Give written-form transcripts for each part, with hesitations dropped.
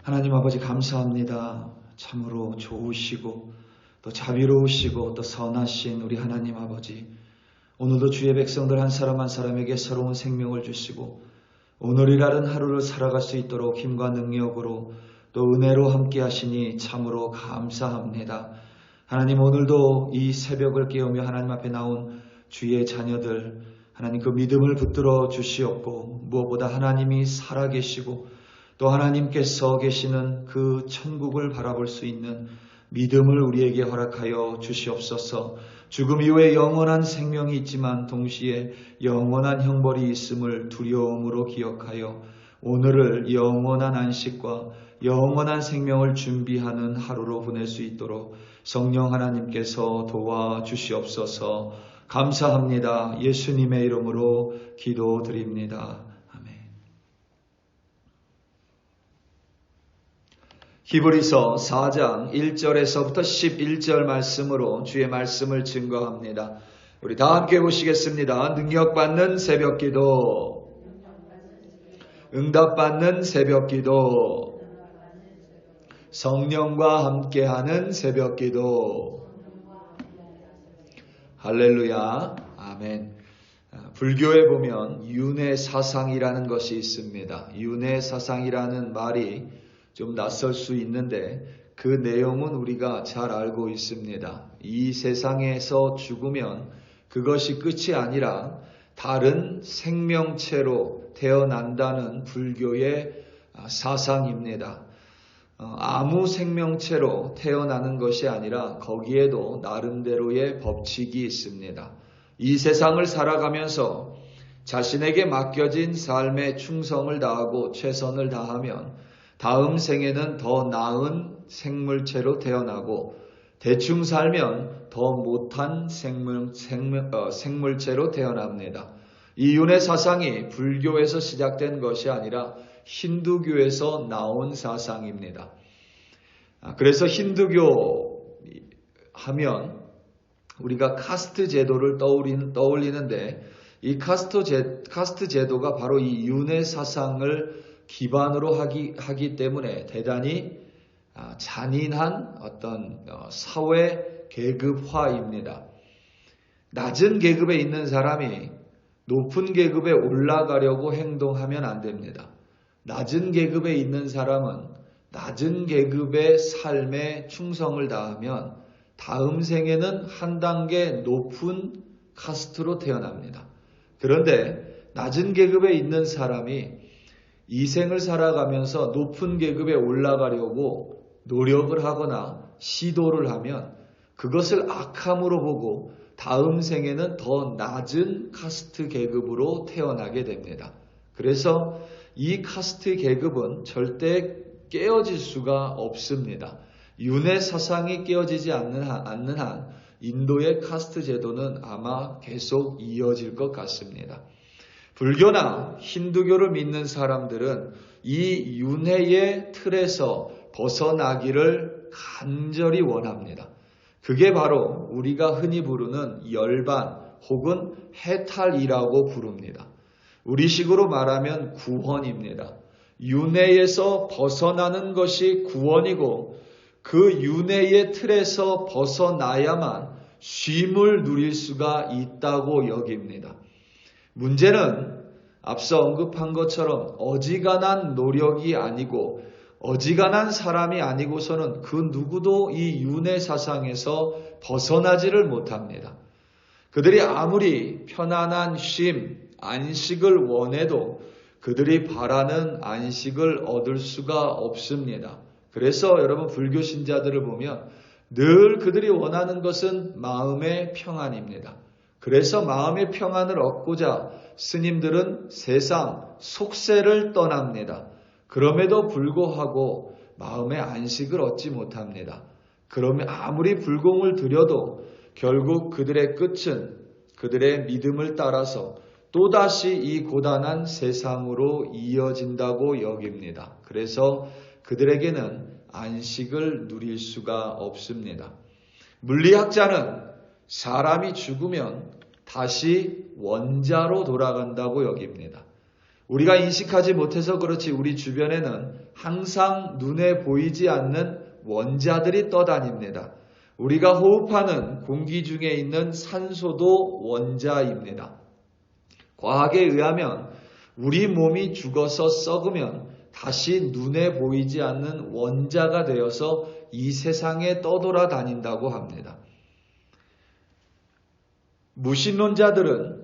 하나님 아버지 감사합니다. 참으로 좋으시고 또 자비로우시고 또 선하신 우리 하나님 아버지, 오늘도 주의 백성들 한 사람 한 사람에게 새로운 생명을 주시고 오늘이라는 하루를 살아갈 수 있도록 힘과 능력으로 또 은혜로 함께 하시니 참으로 감사합니다. 하나님, 오늘도 이 새벽을 깨우며 하나님 앞에 나온 주의 자녀들, 하나님 그 믿음을 붙들어 주시옵고 무엇보다 하나님이 살아계시고 또 하나님께서 계시는 그 천국을 바라볼 수 있는 믿음을 우리에게 허락하여 주시옵소서. 죽음 이후에 영원한 생명이 있지만 동시에 영원한 형벌이 있음을 두려움으로 기억하여 오늘을 영원한 안식과 영원한 생명을 준비하는 하루로 보낼 수 있도록 성령 하나님께서 도와주시옵소서. 감사합니다. 예수님의 이름으로 기도드립니다. 아멘. 히브리서 4장 1절에서부터 11절 말씀으로 주의 말씀을 증거합니다. 우리 다 함께 보시겠습니다. 능력받는 새벽기도, 응답받는 새벽기도, 성령과 함께하는 새벽기도. 할렐루야. 아멘. 불교에 보면 윤회사상이라는 것이 있습니다. 윤회사상이라는 말이 좀 낯설 수 있는데 그 내용은 우리가 잘 알고 있습니다. 이 세상에서 죽으면 그것이 끝이 아니라 다른 생명체로 태어난다는 불교의 사상입니다. 아무 생명체로 태어나는 것이 아니라 거기에도 나름대로의 법칙이 있습니다. 이 세상을 살아가면서 자신에게 맡겨진 삶에 충성을 다하고 최선을 다하면 다음 생에는 더 나은 생물체로 태어나고 대충 살면 더 못한 생물체로 태어납니다. 이 윤회 사상이 불교에서 시작된 것이 아니라 힌두교에서 나온 사상입니다. 그래서 힌두교 하면 우리가 카스트 제도를 떠올리는데 이 카스트 제도가 바로 이 윤회 사상을 기반으로 하기 때문에 대단히 잔인한 어떤 사회 계급화입니다. 낮은 계급에 있는 사람이 높은 계급에 올라가려고 행동하면 안 됩니다. 낮은 계급에 있는 사람은 낮은 계급의 삶에 충성을 다하면 다음 생에는 한 단계 높은 카스트로 태어납니다. 그런데 낮은 계급에 있는 사람이 이 생을 살아가면서 높은 계급에 올라가려고 노력을 하거나 시도를 하면 그것을 악함으로 보고 다음 생에는 더 낮은 카스트 계급으로 태어나게 됩니다. 그래서 이 카스트 계급은 절대 깨어질 수가 없습니다. 윤회 사상이 깨어지지 않는 한 인도의 카스트 제도는 아마 계속 이어질 것 같습니다. 불교나 힌두교를 믿는 사람들은 이 윤회의 틀에서 벗어나기를 간절히 원합니다. 그게 바로 우리가 흔히 부르는 열반 혹은 해탈이라고 부릅니다. 우리식으로 말하면 구원입니다. 윤회에서 벗어나는 것이 구원이고 그 윤회의 틀에서 벗어나야만 쉼을 누릴 수가 있다고 여깁니다. 문제는 앞서 언급한 것처럼 어지간한 노력이 아니고 어지간한 사람이 아니고서는 그 누구도 이 윤회 사상에서 벗어나지를 못합니다. 그들이 아무리 편안한 쉼, 안식을 원해도 그들이 바라는 안식을 얻을 수가 없습니다. 그래서 여러분 불교 신자들을 보면 늘 그들이 원하는 것은 마음의 평안입니다. 그래서 마음의 평안을 얻고자 스님들은 세상 속세를 떠납니다. 그럼에도 불구하고 마음의 안식을 얻지 못합니다. 그러면 아무리 불공을 들여도 결국 그들의 끝은 그들의 믿음을 따라서 또다시 이 고단한 세상으로 이어진다고 여깁니다. 그래서 그들에게는 안식을 누릴 수가 없습니다. 물리학자는 사람이 죽으면 다시 원자로 돌아간다고 여깁니다. 우리가 인식하지 못해서 그렇지 우리 주변에는 항상 눈에 보이지 않는 원자들이 떠다닙니다. 우리가 호흡하는 공기 중에 있는 산소도 원자입니다. 과학에 의하면 우리 몸이 죽어서 썩으면 다시 눈에 보이지 않는 원자가 되어서 이 세상에 떠돌아다닌다고 합니다. 무신론자들은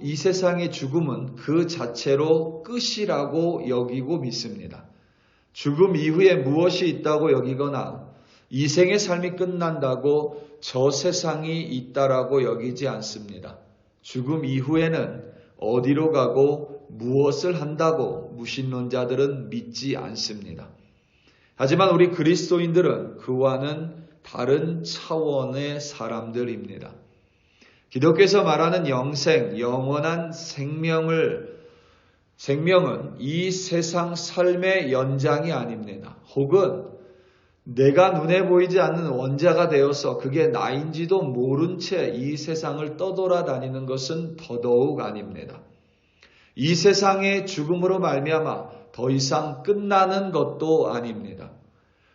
이 세상의 죽음은 그 자체로 끝이라고 여기고 믿습니다. 죽음 이후에 무엇이 있다고 여기거나 이 생의 삶이 끝난다고 저 세상이 있다라고 여기지 않습니다. 죽음 이후에는 어디로 가고 무엇을 한다고 무신론자들은 믿지 않습니다. 하지만 우리 그리스도인들은 그와는 다른 차원의 사람들입니다. 기독교에서 말하는 영생, 영원한 생명은 이 세상 삶의 연장이 아닙니다. 혹은 내가 눈에 보이지 않는 원자가 되어서 그게 나인지도 모른 채 이 세상을 떠돌아다니는 것은 더더욱 아닙니다. 이 세상의 죽음으로 말미암아 더 이상 끝나는 것도 아닙니다.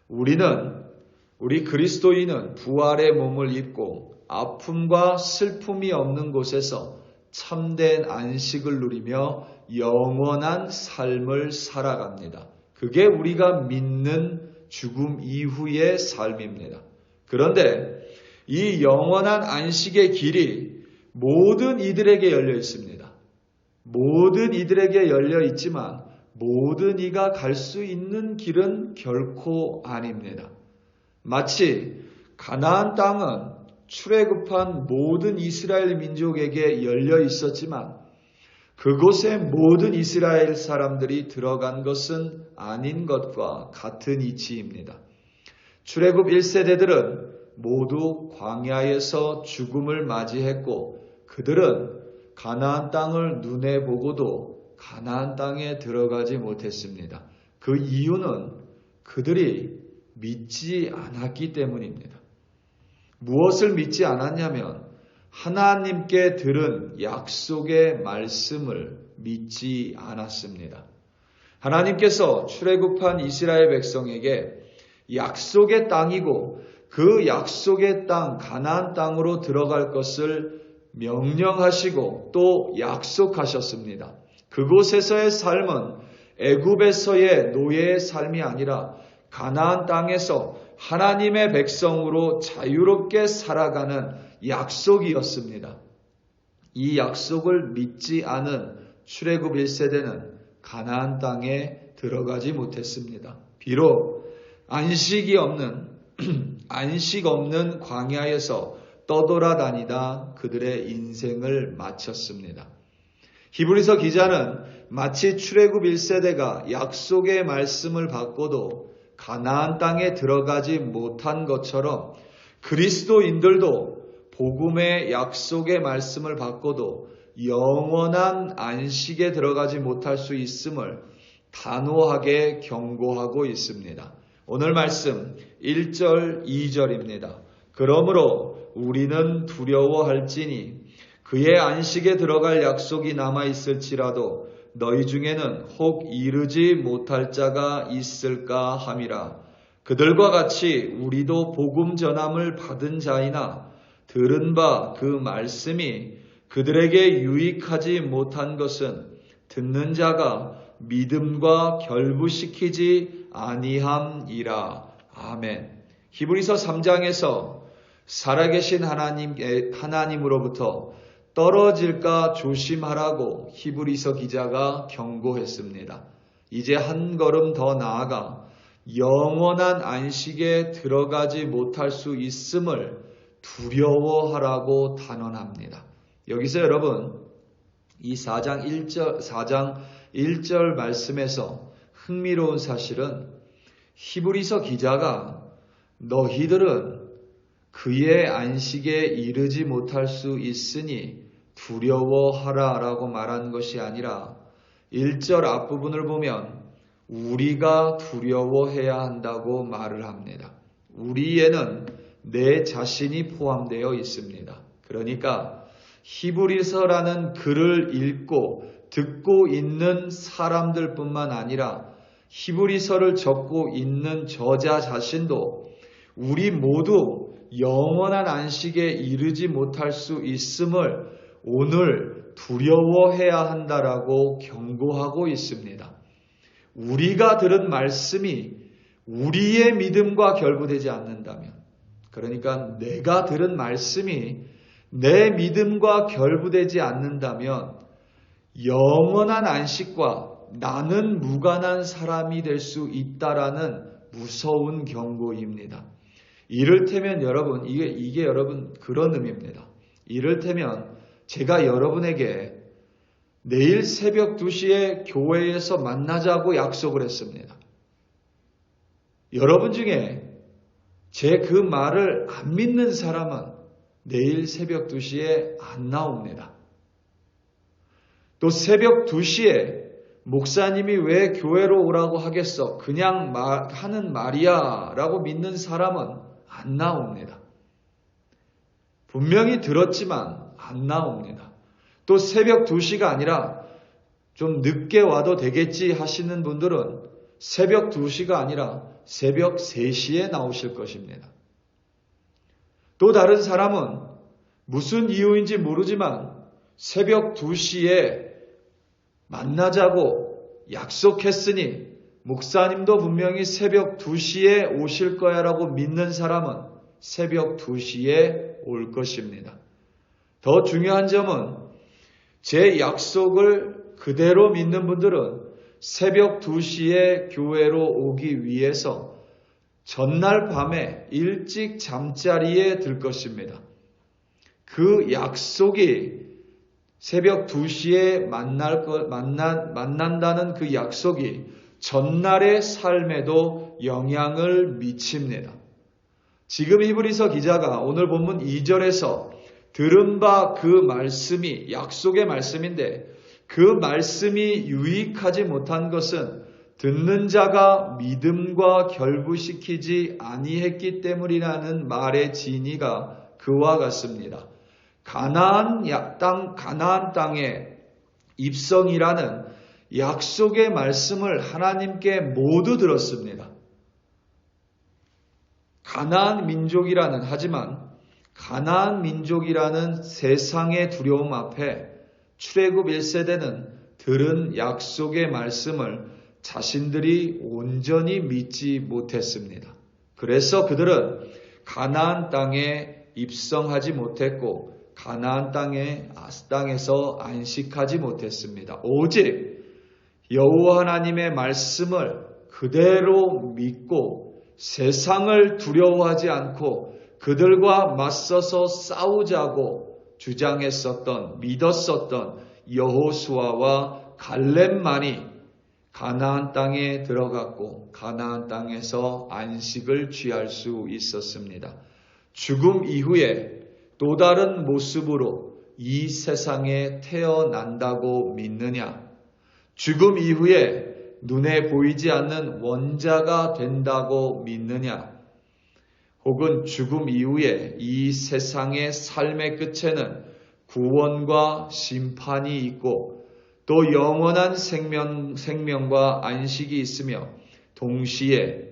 우리 그리스도인은 부활의 몸을 입고 아픔과 슬픔이 없는 곳에서 참된 안식을 누리며 영원한 삶을 살아갑니다. 그게 우리가 믿는 죽음 이후의 삶입니다. 그런데 이 영원한 안식의 길이 모든 이들에게 열려 있습니다. 모든 이들에게 열려 있지만 모든 이가 갈 수 있는 길은 결코 아닙니다. 마치 가나안 땅은 출애굽한 모든 이스라엘 민족에게 열려 있었지만 그곳에 모든 이스라엘 사람들이 들어간 것은 아닌 것과 같은 이치입니다. 출애굽 1세대들은 모두 광야에서 죽음을 맞이했고 그들은 가나안 땅을 눈에 보고도 가나안 땅에 들어가지 못했습니다. 그 이유는 그들이 믿지 않았기 때문입니다. 무엇을 믿지 않았냐면 하나님께 들은 약속의 말씀을 믿지 않았습니다. 하나님께서 출애굽한 이스라엘 백성에게 약속의 땅이고 그 약속의 땅 가나안 땅으로 들어갈 것을 명령하시고 또 약속하셨습니다. 그곳에서의 삶은 애굽에서의 노예의 삶이 아니라 가나안 땅에서 하나님의 백성으로 자유롭게 살아가는 약속이었습니다. 이 약속을 믿지 않은 출애굽 1세대는 가나안 땅에 들어가지 못했습니다. 비록 안식 없는 광야에서 떠돌아다니다 그들의 인생을 마쳤습니다. 히브리서 기자는 마치 출애굽 1세대가 약속의 말씀을 받고도 가나안 땅에 들어가지 못한 것처럼 그리스도인들도 복음의 약속의 말씀을 받고도 영원한 안식에 들어가지 못할 수 있음을 단호하게 경고하고 있습니다. 오늘 말씀 1절, 2절입니다. 그러므로 우리는 두려워할지니 그의 안식에 들어갈 약속이 남아있을지라도 너희 중에는 혹 이르지 못할 자가 있을까 함이라. 그들과 같이 우리도 복음 전함을 받은 자이나 들은 바 그 말씀이 그들에게 유익하지 못한 것은 듣는 자가 믿음과 결부시키지 아니함이라. 아멘. 히브리서 3장에서 살아계신 하나님으로부터 떨어질까 조심하라고 히브리서 기자가 경고했습니다. 이제 한 걸음 더 나아가 영원한 안식에 들어가지 못할 수 있음을 두려워하라고 단언합니다. 여기서 여러분 이 4장 1절 말씀에서 흥미로운 사실은 히브리서 기자가 너희들은 그의 안식에 이르지 못할 수 있으니 두려워하라 라고 말한 것이 아니라 1절 앞부분을 보면 우리가 두려워해야 한다고 말을 합니다. 우리에는 내 자신이 포함되어 있습니다. 그러니까 히브리서라는 글을 읽고 듣고 있는 사람들뿐만 아니라 히브리서를 적고 있는 저자 자신도 우리 모두 영원한 안식에 이르지 못할 수 있음을 오늘 두려워해야 한다라고 경고하고 있습니다. 우리가 들은 말씀이 우리의 믿음과 결부되지 않는다면, 그러니까 내가 들은 말씀이 내 믿음과 결부되지 않는다면 영원한 안식과 나는 무관한 사람이 될 수 있다라는 무서운 경고입니다. 이를테면 여러분, 이게 여러분 그런 의미입니다. 이를테면 제가 여러분에게 내일 새벽 2시에 교회에서 만나자고 약속을 했습니다. 여러분 중에 제 그 말을 안 믿는 사람은 내일 새벽 2시에 안 나옵니다. 또 새벽 2시에 목사님이 왜 교회로 오라고 하겠어? 그냥 하는 말이야 라고 믿는 사람은 안 나옵니다. 분명히 들었지만 안 나옵니다. 또 새벽 2시가 아니라 좀 늦게 와도 되겠지 하시는 분들은 새벽 2시가 아니라 새벽 3시에 나오실 것입니다. 또 다른 사람은 무슨 이유인지 모르지만 새벽 2시에 만나자고 약속했으니 목사님도 분명히 새벽 2시에 오실 거야 라고 믿는 사람은 새벽 2시에 올 것입니다. 더 중요한 점은 제 약속을 그대로 믿는 분들은 새벽 2시에 교회로 오기 위해서 전날 밤에 일찍 잠자리에 들 것입니다. 그 약속이 새벽 2시에 만난다는 그 약속이 전날의 삶에도 영향을 미칩니다. 지금 히브리서 기자가 오늘 본문 2절에서 들은 바 그 말씀이 약속의 말씀인데 그 말씀이 유익하지 못한 것은 듣는 자가 믿음과 결부시키지 아니했기 때문이라는 말의 진의가 그와 같습니다. 가나안 땅의 입성이라는 약속의 말씀을 하나님께 모두 들었습니다. 가나안 민족이라는 세상의 두려움 앞에 출애굽 1세대는 들은 약속의 말씀을 자신들이 온전히 믿지 못했습니다. 그래서 그들은 가나안 땅에 입성하지 못했고 가나안 땅에서 안식하지 못했습니다. 오직 여호와 하나님의 말씀을 그대로 믿고 세상을 두려워하지 않고 그들과 맞서서 싸우자고 믿었었던 여호수아와 갈렙만이 가나안 땅에 들어갔고 가나안 땅에서 안식을 취할 수 있었습니다. 죽음 이후에 또 다른 모습으로 이 세상에 태어난다고 믿느냐? 죽음 이후에 눈에 보이지 않는 원자가 된다고 믿느냐? 혹은 죽음 이후에 이 세상의 삶의 끝에는 구원과 심판이 있고 또 영원한 생명과 안식이 있으며 동시에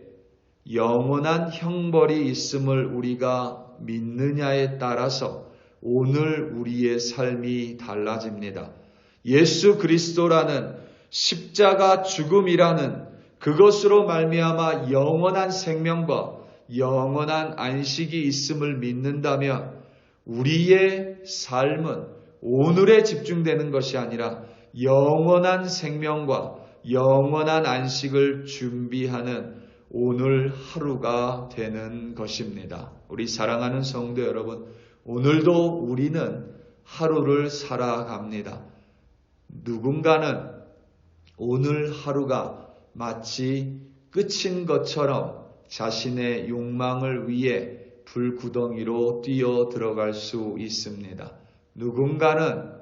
영원한 형벌이 있음을 우리가 믿느냐에 따라서 오늘 우리의 삶이 달라집니다. 예수 그리스도라는 십자가 죽음이라는 그것으로 말미암아 영원한 생명과 영원한 안식이 있음을 믿는다면 우리의 삶은 오늘에 집중되는 것이 아니라 영원한 생명과 영원한 안식을 준비하는 오늘 하루가 되는 것입니다. 우리 사랑하는 성도 여러분, 오늘도 우리는 하루를 살아갑니다. 누군가는 오늘 하루가 마치 끝인 것처럼 자신의 욕망을 위해 불구덩이로 뛰어 들어갈 수 있습니다. 누군가는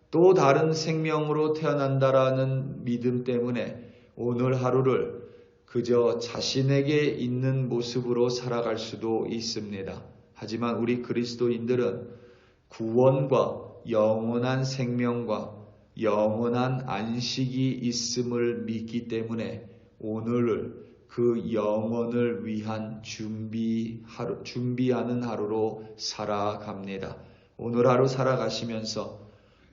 또 다른 생명으로 태어난다라는 믿음 때문에 오늘 하루를 그저 자신에게 있는 모습으로 살아갈 수도 있습니다. 하지만 우리 그리스도인들은 구원과 영원한 생명과 영원한 안식이 있음을 믿기 때문에 오늘을 그 영원을 위한 준비하는 하루로 살아갑니다. 오늘 하루 살아가시면서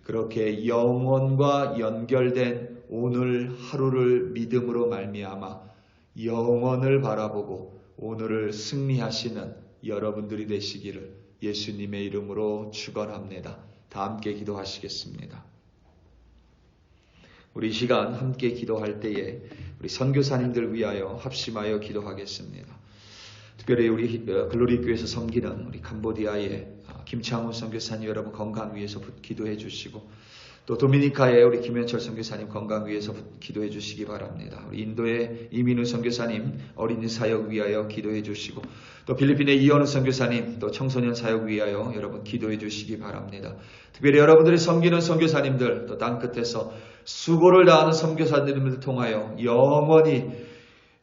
그렇게 영원과 연결된 오늘 하루를 믿음으로 말미암아 영원을 바라보고 오늘을 승리하시는 여러분들이 되시기를 예수님의 이름으로 축원합니다. 다 함께 기도하시겠습니다. 우리 이 시간 함께 기도할 때에 우리 선교사님들 위하여 합심하여 기도하겠습니다. 특별히 우리 글로리 교회에서 섬기는 우리 캄보디아의 김창훈 선교사님 여러분 건강 위해서 기도해 주시고, 또 도미니카의 우리 김현철 선교사님 건강 위해서 기도해 주시기 바랍니다. 우리 인도의 이민우 선교사님 어린이 사역 위하여 기도해 주시고, 또 필리핀의 이현우 선교사님 또 청소년 사역 위하여 여러분 기도해 주시기 바랍니다. 특별히 여러분들이 섬기는 선교사님들, 또 땅끝에서 수고를 다하는 선교사님들을 통하여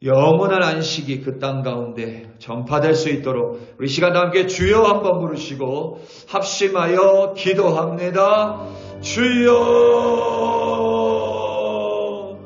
영원한 안식이 그 땅 가운데 전파될 수 있도록 우리 시간 함께 주여 한번 부르시고 합심하여 기도합니다. 주여,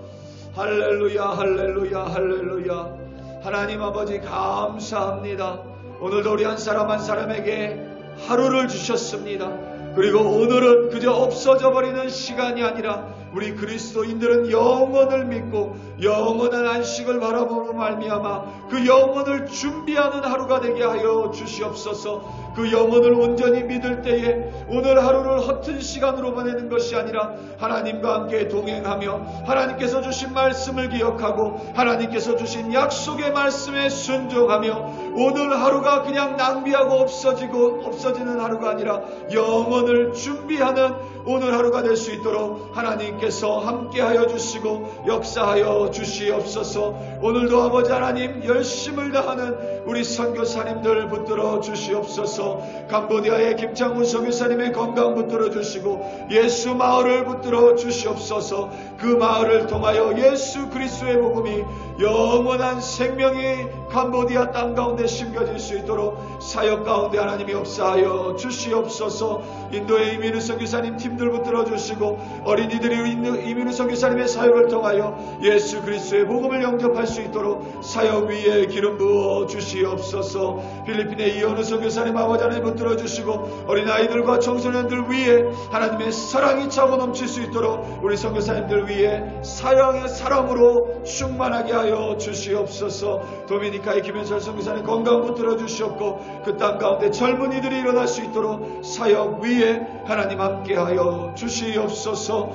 할렐루야, 할렐루야, 할렐루야. 하나님 아버지 감사합니다. 오늘도 우리 한 사람 한 사람에게 하루를 주셨습니다. 그리고 오늘은 그저 없어져 버리는 시간이 아니라 우리 그리스도인들은 영원을 믿고 영원한 안식을 바라보는 말미암아 그 영원을 준비하는 하루가 되게 하여 주시옵소서. 그 영혼을 온전히 믿을 때에 오늘 하루를 허튼 시간으로 보내는 것이 아니라 하나님과 함께 동행하며 하나님께서 주신 말씀을 기억하고 하나님께서 주신 약속의 말씀에 순종하며 오늘 하루가 그냥 낭비하고 없어지는 하루가 아니라 영혼을 준비하는 오늘 하루가 될 수 있도록 하나님께서 함께하여 주시고 역사하여 주시옵소서. 오늘도 아버지 하나님 열심을 다하는 우리 선교사님들 붙들어 주시옵소서. 캄보디아의 김창훈 선교사님의 건강 붙들어 주시고 예수 마을을 붙들어 주시옵소서. 그 마을을 통하여 예수 그리스도의 복음이 영원한 생명이 캄보디아 땅 가운데 심겨질 수 있도록 사역 가운데 하나님이 역사하여 주시옵소서. 인도의 이민우 선교사님 팀들 붙들어 주시고 어린이들이 이민우 선교사님의 사역을 통하여 예수 그리스도의 복음을 영접할 수 있도록 사역 위에 기름 부어 주시옵소서. 필리핀의 이현우 선교사님 아버지 하나님 붙들어 주시고 어린아이들과 청소년들 위에 하나님의 사랑이 차고 넘칠 수 있도록 우리 선교사님들 위에 사랑으로 충만하게 하여 주시옵소서. 도미니카의 김현철 선교사님 건강 붙들어 주시옵고 그 땅 가운데 젊은이들이 일어날 수 있도록 사역 위에 하나님 함께하여 주시옵소서.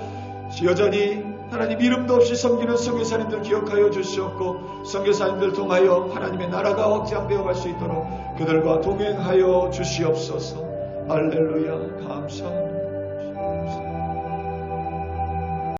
여전히 하나님 이름도 없이 섬기는 선교사님들 기억하여 주시옵고 선교사님들 통하여 하나님의 나라가 확장되어 갈 수 있도록 그들과 동행하여 주시옵소서. 할렐루야, 감사합니다.